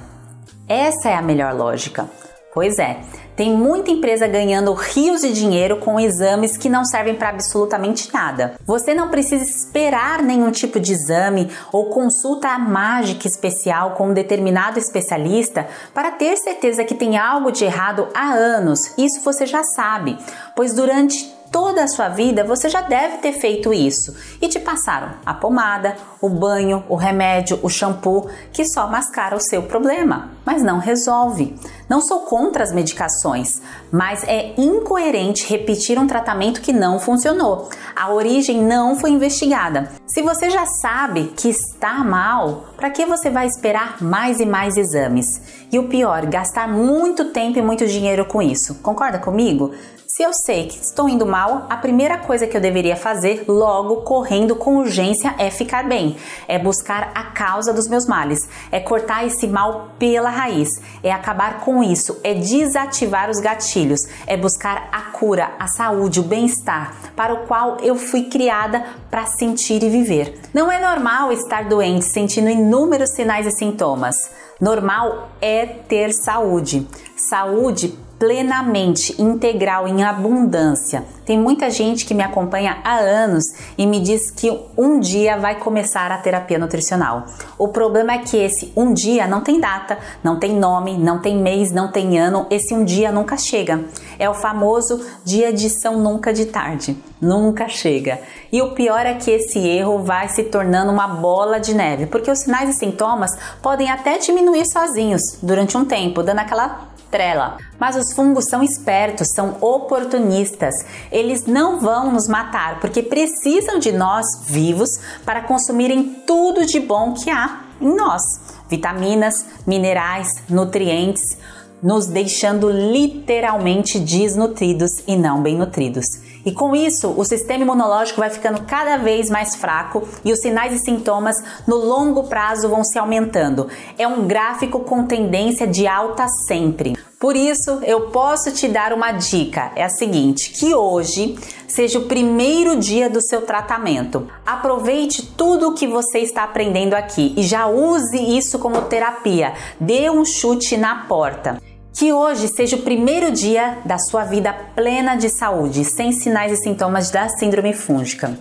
Essa é a melhor lógica. Pois é, tem muita empresa ganhando rios de dinheiro com exames que não servem para absolutamente nada. Você não precisa esperar nenhum tipo de exame ou consulta mágica especial com um determinado especialista para ter certeza que tem algo de errado há anos. Isso você já sabe, pois durante toda a sua vida você já deve ter feito isso e te passaram a pomada, o banho, o remédio, o shampoo que só mascara o seu problema, mas não resolve. Não sou contra as medicações, mas é incoerente repetir um tratamento que não funcionou. A origem não foi investigada. Se você já sabe que está mal, para que você vai esperar mais e mais exames? E o pior, gastar muito tempo e muito dinheiro com isso. Concorda comigo? Se eu sei que estou indo mal, a primeira coisa que eu deveria fazer, logo, correndo com urgência, é ficar bem. É buscar a causa dos meus males. É cortar esse mal pela raiz. É acabar com isso. É desativar os gatilhos. É buscar a cura, a saúde, o bem-estar, para o qual eu fui criada para sentir e viver. Não é normal estar doente, sentindo inúmeros sinais e sintomas. Normal é ter saúde. Saúde plenamente, integral, em abundância. Tem muita gente que me acompanha há anos e me diz que um dia vai começar a terapia nutricional. O problema é que esse um dia não tem data, não tem nome, não tem mês, não tem ano, esse um dia nunca chega. É o famoso dia de São Nunca de Tarde. Nunca chega. E o pior é que esse erro vai se tornando uma bola de neve, porque os sinais e sintomas podem até diminuir sozinhos durante um tempo, dando aquela trela. Mas os fungos são espertos, são oportunistas. Eles não vão nos matar, porque precisam de nós vivos para consumirem tudo de bom que há em nós. Vitaminas, minerais, nutrientes, nos deixando literalmente desnutridos e não bem nutridos. E com isso, o sistema imunológico vai ficando cada vez mais fraco e os sinais e sintomas no longo prazo vão se aumentando. É um gráfico com tendência de alta sempre. Por isso, eu posso te dar uma dica, é a seguinte, que hoje seja o primeiro dia do seu tratamento. Aproveite tudo o que você está aprendendo aqui e já use isso como terapia. Dê um chute na porta. Que hoje seja o primeiro dia da sua vida plena de saúde, sem sinais e sintomas da síndrome fúngica.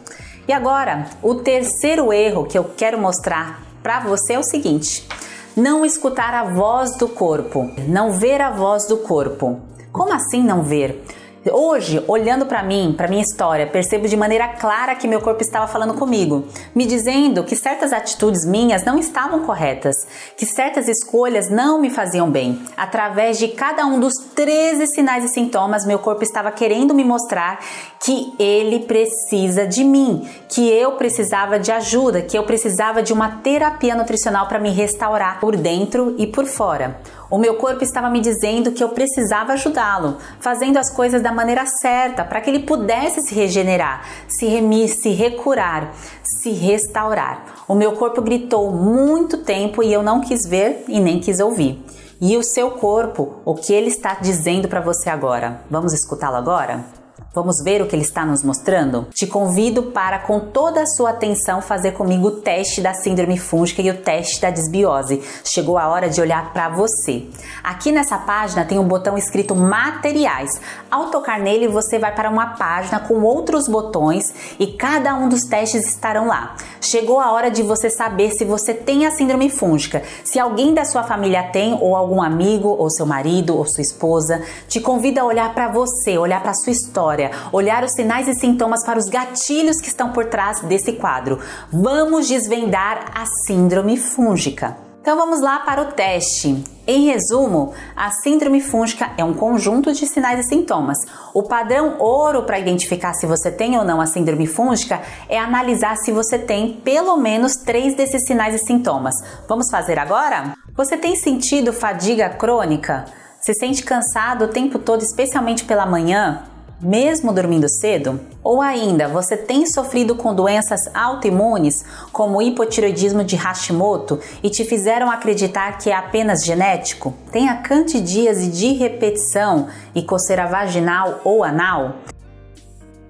E agora, o terceiro erro que eu quero mostrar para você é o seguinte: não escutar a voz do corpo, não ver a voz do corpo. Como assim não ver? Hoje, olhando para mim, para minha história, percebo de maneira clara que meu corpo estava falando comigo, me dizendo que certas atitudes minhas não estavam corretas, que certas escolhas não me faziam bem. Através de cada um dos 13 sinais e sintomas, meu corpo estava querendo me mostrar que ele precisa de mim, que eu precisava de ajuda, que eu precisava de uma terapia nutricional para me restaurar por dentro e por fora. O meu corpo estava me dizendo que eu precisava ajudá-lo, fazendo as coisas da maneira certa para que ele pudesse se regenerar, se remir, se recurar, se restaurar. O meu corpo gritou muito tempo e eu não quis ver e nem quis ouvir. E o seu corpo, o que ele está dizendo para você agora? Vamos escutá-lo agora? Vamos ver o que ele está nos mostrando? Te convido para, com toda a sua atenção, fazer comigo o teste da síndrome fúngica e o teste da disbiose. Chegou a hora de olhar para você. Aqui nessa página tem um botão escrito materiais. Ao tocar nele, você vai para uma página com outros botões e cada um dos testes estarão lá. Chegou a hora de você saber se você tem a síndrome fúngica. Se alguém da sua família tem, ou algum amigo, ou seu marido, ou sua esposa, te convido a olhar para você, olhar para a sua história, olhar os sinais e sintomas para os gatilhos que estão por trás desse quadro. Vamos desvendar a síndrome fúngica. Então vamos lá para o teste. Em resumo, a síndrome fúngica é um conjunto de sinais e sintomas. O padrão ouro para identificar se você tem ou não a síndrome fúngica é analisar se você tem pelo menos 3 desses sinais e sintomas. Vamos fazer agora? Você tem sentido fadiga crônica? Se sente cansado o tempo todo, especialmente pela manhã? Mesmo dormindo cedo? Ou ainda, você tem sofrido com doenças autoimunes, como o hipotireoidismo de Hashimoto, e te fizeram acreditar que é apenas genético? Tem a candidíase de repetição e coceira vaginal ou anal?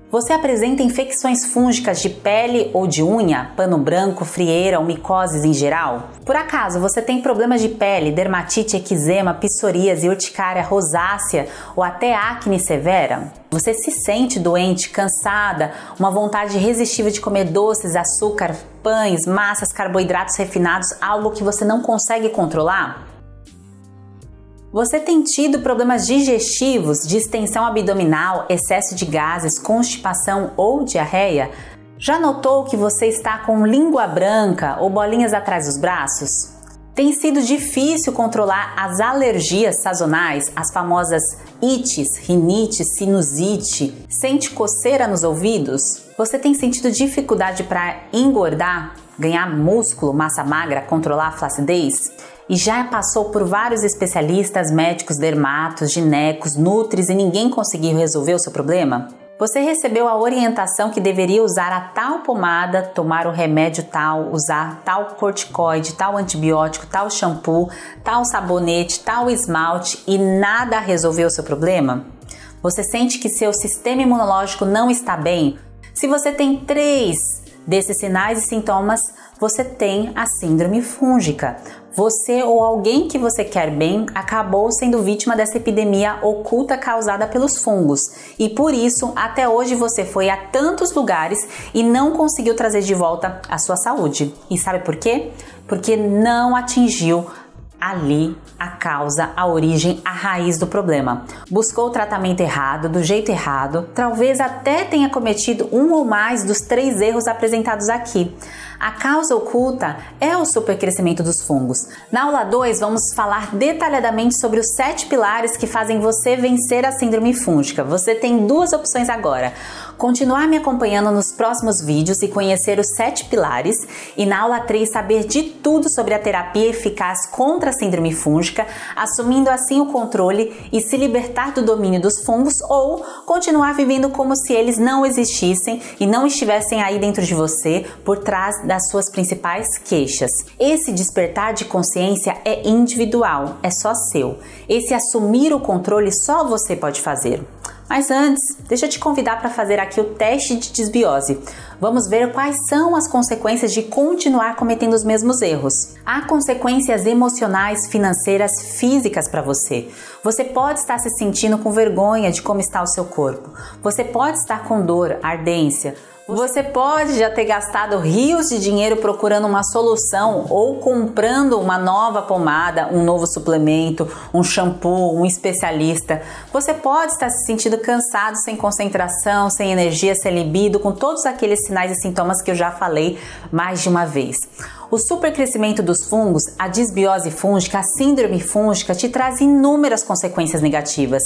Você apresenta infecções fúngicas de pele ou de unha, pano branco, frieira ou micoses em geral? Por acaso você tem problemas de pele, dermatite, eczema, psoríase, urticária, rosácea ou até acne severa? Você se sente doente, cansada, uma vontade irresistível de comer doces, açúcar, pães, massas, carboidratos refinados, algo que você não consegue controlar? Você tem tido problemas digestivos, distensão abdominal, excesso de gases, constipação ou diarreia? Já notou que você está com língua branca ou bolinhas atrás dos braços? Tem sido difícil controlar as alergias sazonais, as famosas ites, rinite, sinusite? Sente coceira nos ouvidos? Você tem sentido dificuldade para engordar, ganhar músculo, massa magra, controlar a flacidez? E já passou por vários especialistas, médicos, dermatos, ginecos, nutris e ninguém conseguiu resolver o seu problema? Você recebeu a orientação que deveria usar a tal pomada, tomar o remédio tal, usar tal corticoide, tal antibiótico, tal shampoo, tal sabonete, tal esmalte e nada resolveu o seu problema? Você sente que seu sistema imunológico não está bem? Se você tem 3 desses sinais e sintomas, você tem a síndrome fúngica. Você ou alguém que você quer bem acabou sendo vítima dessa epidemia oculta causada pelos fungos e por isso até hoje você foi a tantos lugares e não conseguiu trazer de volta a sua saúde. E sabe por quê? Porque não atingiu ali a causa, a origem, a raiz do problema. Buscou o tratamento errado, do jeito errado, talvez até tenha cometido um ou mais dos 3 erros apresentados aqui. A causa oculta é o supercrescimento dos fungos. Na aula 2 vamos falar detalhadamente sobre os 7 pilares que fazem você vencer a síndrome fúngica. Você tem 2 opções agora. Continuar me acompanhando nos próximos vídeos e conhecer os 7 pilares e na aula 3 saber de tudo sobre a terapia eficaz contra a síndrome fúngica, assumindo assim o controle e se libertar do domínio dos fungos ou continuar vivendo como se eles não existissem e não estivessem aí dentro de você, por trás das suas principais queixas. Esse despertar de consciência é individual, é só seu. Esse assumir o controle só você pode fazer. Mas antes, deixa eu te convidar para fazer aqui o teste de disbiose. Vamos ver quais são as consequências de continuar cometendo os mesmos erros. Há consequências emocionais, financeiras, físicas para você. Você pode estar se sentindo com vergonha de como está o seu corpo. Você pode estar com dor, ardência. Você pode já ter gastado rios de dinheiro procurando uma solução ou comprando uma nova pomada, um novo suplemento, um shampoo, um especialista. Você pode estar se sentindo cansado, sem concentração, sem energia, sem libido, com todos aqueles sinais e sintomas que eu já falei mais de uma vez. O supercrescimento dos fungos, a disbiose fúngica, a síndrome fúngica te traz inúmeras consequências negativas.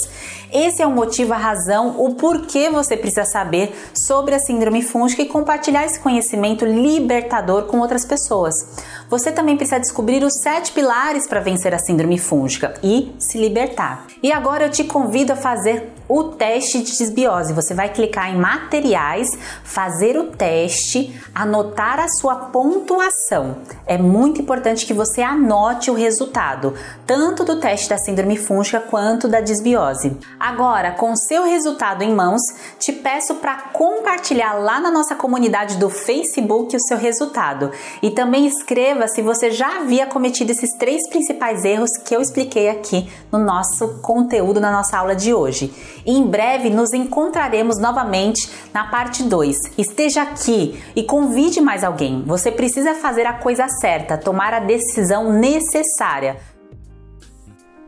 Esse é o motivo, a razão, o porquê você precisa saber sobre a síndrome fúngica e compartilhar esse conhecimento libertador com outras pessoas. Você também precisa descobrir os 7 pilares para vencer a síndrome fúngica e se libertar. E agora eu te convido a fazer o teste de desbiose. Você vai clicar em materiais, fazer o teste, anotar a sua pontuação. É muito importante que você anote o resultado, tanto do teste da síndrome fúngica quanto da desbiose. Agora, com o seu resultado em mãos, te peço para compartilhar lá na nossa comunidade do Facebook o seu resultado. E também escreva se você já havia cometido esses 3 principais erros que eu expliquei aqui no nosso conteúdo, na nossa aula de hoje. E em breve nos encontraremos novamente na parte 2. Esteja aqui e convide mais alguém. Você precisa fazer a coisa certa, tomar a decisão necessária.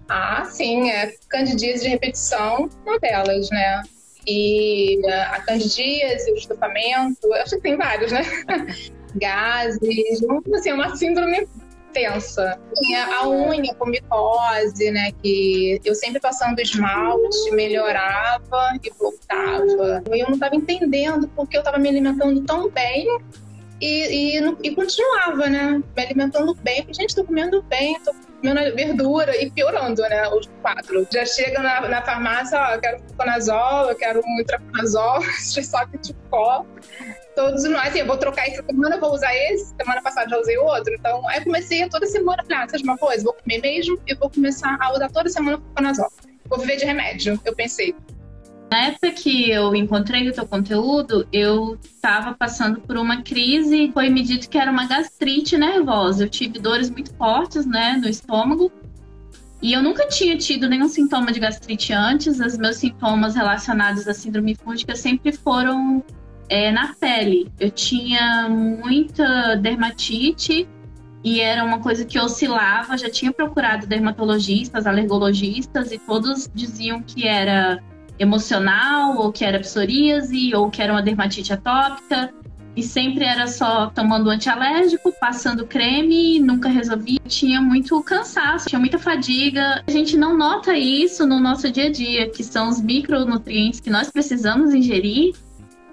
Ah, sim, candidíase de repetição, uma delas, né? E a candidíase, o estufamento, eu acho que tem vários, né? Gases, assim, é uma síndrome tensa. A unha com micose, né? Que eu sempre passando esmalte, melhorava e voltava. Eu não estava entendendo porque eu estava me alimentando tão bem e continuava, né? Me alimentando bem. Gente, tô comendo bem, tô comendo verdura e piorando, né? Os quadros. Já chega na farmácia, ó, eu quero fluconazol, eu quero um itraconazol, só que de pó. Todos nós, assim, eu vou trocar essa semana, eu vou usar esse, semana passada já usei outro. Então, aí eu comecei toda semana, falei, sabe uma coisa? Vou comer mesmo e vou começar a usar toda semana fluconazol. Vou viver de remédio, eu pensei. Na época que eu encontrei o teu conteúdo, eu estava passando por uma crise, foi me dito que era uma gastrite nervosa. Eu tive dores muito fortes, né, no estômago. E eu nunca tinha tido nenhum sintoma de gastrite antes. Os meus sintomas relacionados à síndrome fúngica sempre foram na pele. Eu tinha muita dermatite e era uma coisa que oscilava. Já tinha procurado dermatologistas, alergologistas e todos diziam que era emocional, ou que era psoríase, ou que era uma dermatite atópica. E sempre era só tomando antialérgico, passando creme, nunca resolvia. Tinha muito cansaço, tinha muita fadiga. A gente não nota isso no nosso dia a dia, que são os micronutrientes que nós precisamos ingerir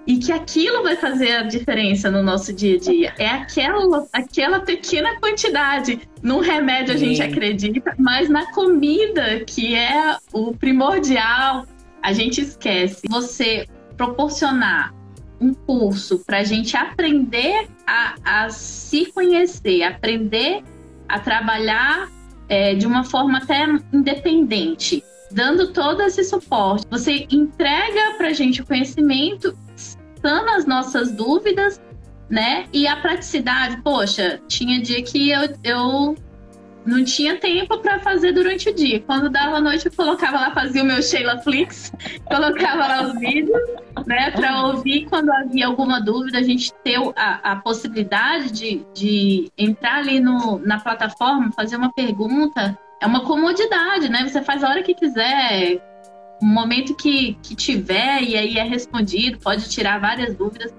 e que aquilo vai fazer a diferença no nosso dia a dia. É aquela pequena quantidade. Num remédio a gente acredita, mas na comida, que é o primordial, a gente esquece. Você proporcionar um curso para a gente aprender a se conhecer, aprender a trabalhar de uma forma até independente, dando todo esse suporte. Você entrega para a gente o conhecimento, sanando as nossas dúvidas, né? E a praticidade, poxa, tinha dia que eu não tinha tempo para fazer durante o dia. Quando dava a noite, eu colocava lá, fazia o meu Sheila Flix, colocava lá os vídeos, né, para ouvir. Quando havia alguma dúvida, a gente ter a possibilidade de entrar ali na plataforma, fazer uma pergunta. É uma comodidade, né? Você faz a hora que quiser, o momento que tiver, e aí é respondido, pode tirar várias dúvidas.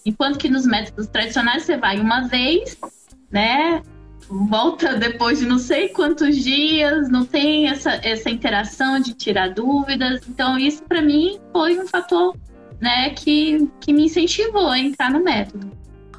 Enquanto que nos métodos tradicionais, você vai uma vez, né? Volta depois de não sei quantos dias, não tem essa interação de tirar dúvidas. Então isso para mim foi um fator, né, que me incentivou a entrar no método.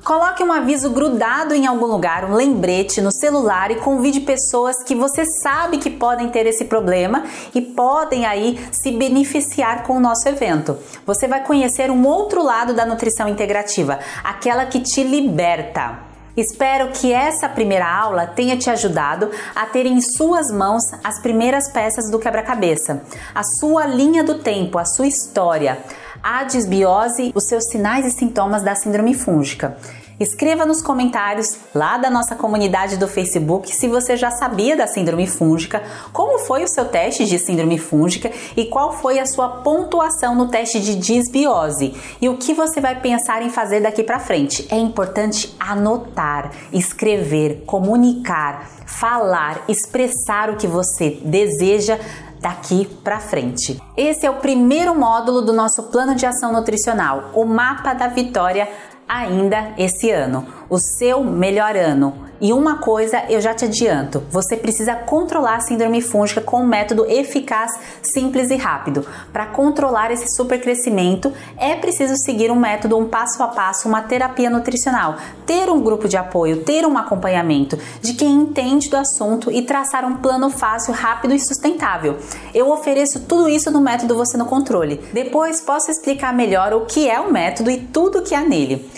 Coloque um aviso grudado em algum lugar, um lembrete no celular, e convide pessoas que você sabe que podem ter esse problema e podem aí se beneficiar com o nosso evento. Você vai conhecer um outro lado da nutrição integrativa, aquela que te liberta. Espero que essa primeira aula tenha te ajudado a ter em suas mãos as primeiras peças do quebra-cabeça, a sua linha do tempo, a sua história, a desbiose, os seus sinais e sintomas da síndrome fúngica. Escreva nos comentários lá da nossa comunidade do Facebook se você já sabia da síndrome fúngica, como foi o seu teste de síndrome fúngica e qual foi a sua pontuação no teste de desbiose e o que você vai pensar em fazer daqui para frente. É importante anotar, escrever, comunicar, falar, expressar o que você deseja daqui para frente. Esse é o primeiro módulo do nosso plano de ação nutricional, o Mapa da Vitória, ainda esse ano, o seu melhor ano. E uma coisa eu já te adianto, você precisa controlar a síndrome fúngica com um método eficaz, simples e rápido. Para controlar esse supercrescimento, é preciso seguir um método, um passo a passo, uma terapia nutricional, ter um grupo de apoio, ter um acompanhamento de quem entende do assunto e traçar um plano fácil, rápido e sustentável. Eu ofereço tudo isso no método Você no Controle. Depois posso explicar melhor o que é o método e tudo o que há nele.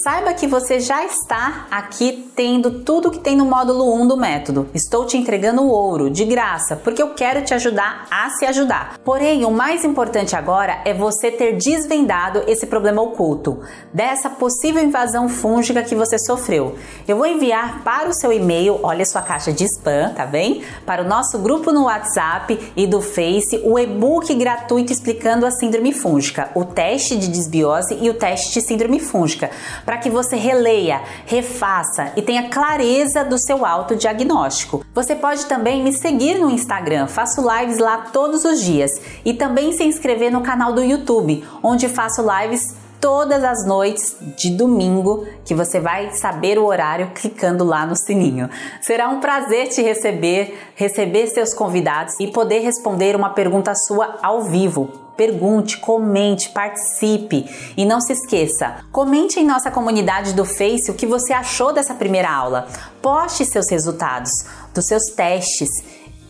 Saiba que você já está aqui tendo tudo que tem no módulo 1 do método. Estou te entregando o ouro, de graça, porque eu quero te ajudar a se ajudar. Porém, o mais importante agora é você ter desvendado esse problema oculto, dessa possível invasão fúngica que você sofreu. Eu vou enviar para o seu e-mail, olha sua caixa de spam, tá bem? Para o nosso grupo no WhatsApp e do Face, o e-book gratuito explicando a síndrome fúngica, o teste de desbiose e o teste de síndrome fúngica, para que você releia, refaça e tenha clareza do seu autodiagnóstico. Você pode também me seguir no Instagram, faço lives lá todos os dias, e também se inscrever no canal do YouTube, onde faço lives todas as noites de domingo, que você vai saber o horário clicando lá no sininho. Será um prazer te receber seus convidados e poder responder uma pergunta sua ao vivo. Pergunte, comente, participe e não se esqueça, comente em nossa comunidade do Face o que você achou dessa primeira aula. Poste seus resultados dos seus testes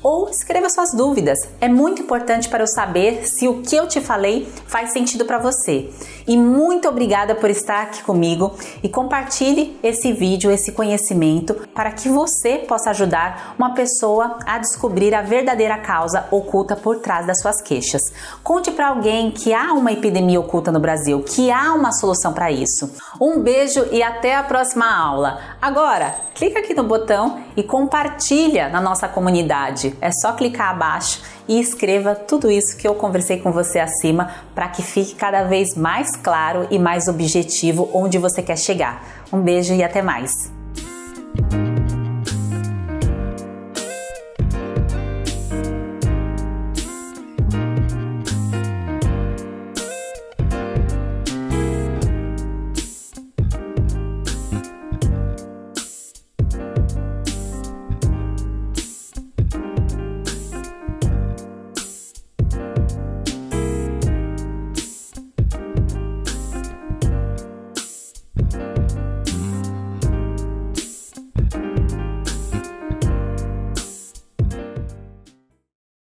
ou escreva suas dúvidas. É muito importante para eu saber se o que eu te falei faz sentido para você. E muito obrigada por estar aqui comigo e compartilhe esse vídeo, esse conhecimento, para que você possa ajudar uma pessoa a descobrir a verdadeira causa oculta por trás das suas queixas. Conte para alguém que há uma epidemia oculta no Brasil, que há uma solução para isso. Um beijo e até a próxima aula. Agora, clica aqui no botão e compartilha na nossa comunidade. É só clicar abaixo e escreva tudo isso que eu conversei com você acima para que fique cada vez mais claro e mais objetivo onde você quer chegar. Um beijo e até mais!